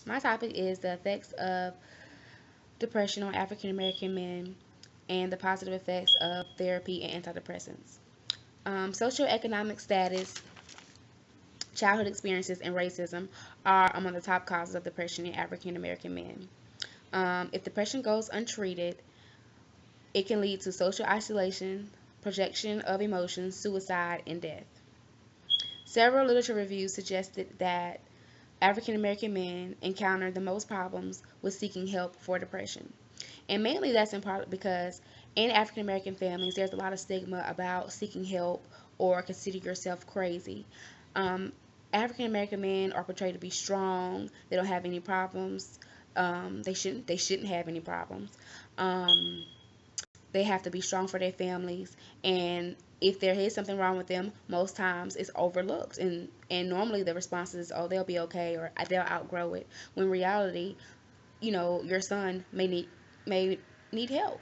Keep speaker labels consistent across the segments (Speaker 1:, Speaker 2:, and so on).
Speaker 1: My topic is the effects of depression on African American men and the positive effects of therapy and antidepressants. Socioeconomic status, childhood experiences, and racism are among the top causes of depression in African American men. If depression goes untreated, it can lead to social isolation, projection of emotions, suicide, and death. Several literature reviews suggested that African American men encounter the most problems with seeking help for depression. And mainly that's in part because in African American families, there's a lot of stigma about seeking help or consider yourself crazy. Um, African American men are portrayed to be strong. They don't have any problems. They shouldn't have any problems. Um, they have to be strong for their families, and if there is something wrong with them, most times it's overlooked, and normally the response is, oh, they'll be okay, or they'll outgrow it, when in reality, your son may need help.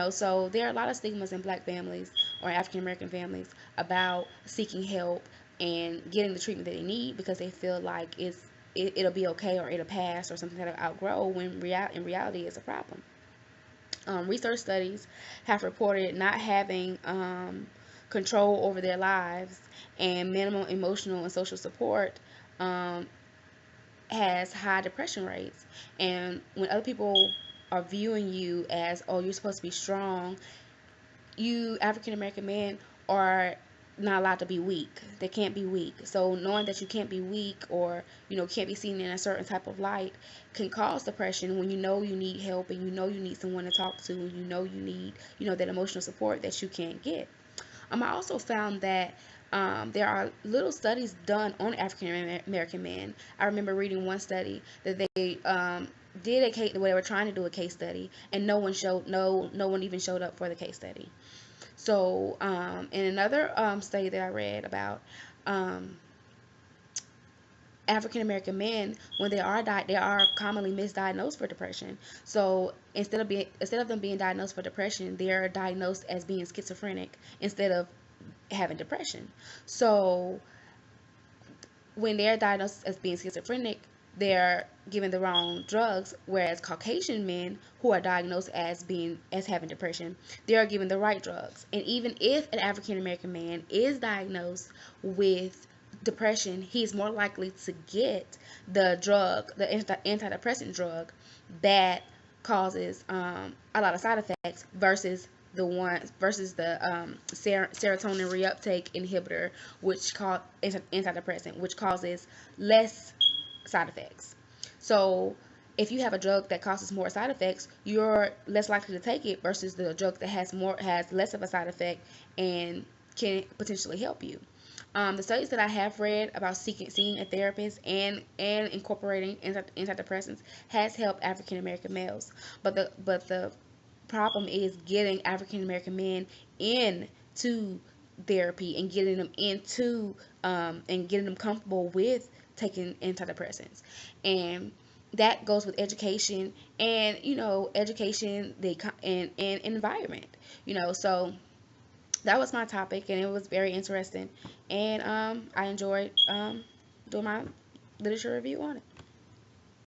Speaker 1: So there are a lot of stigmas in black families or African American families about seeking help and getting the treatment that they need because they feel like it'll be okay, or it'll pass, or something that'll outgrow, when in reality it's a problem. Research studies have reported not having control over their lives and minimal emotional and social support um, has high depression rates. And when other people are viewing you as, oh, you're supposed to be strong, you African American men are not allowed to be weak. They can't be weak. So knowing that you can't be weak, or can't be seen in a certain type of light, can cause depression when you know you need help, and you know you need someone to talk to, and you need that emotional support that you can't get. I also found that there are little studies done on African American men. I remember reading one study that they did a case where they were trying to do a case study, and no one even showed up for the case study. So, in another study that I read about, um, African American men, when they are commonly misdiagnosed for depression. So instead of them being diagnosed for depression, they are diagnosed as being schizophrenic instead of having depression. So when they're diagnosed as being schizophrenic, they're given the wrong drugs, whereas Caucasian men who are diagnosed as having depression, they are given the right drugs. And even if an African American man is diagnosed with depression, he's more likely to get the antidepressant drug that causes a lot of side effects versus the serotonin reuptake inhibitor, which called antidepressant, which causes less side effects. So if you have a drug that causes more side effects, you're less likely to take it versus the drug that has less of a side effect and can potentially help you. The studies that I have read about seeing a therapist and incorporating antidepressants has helped African American males, but the problem is getting African American men into therapy and getting them comfortable with taking antidepressants. And that goes with education, and education, and environment. So that was my topic, and it was very interesting, and I enjoyed doing my literature review on it.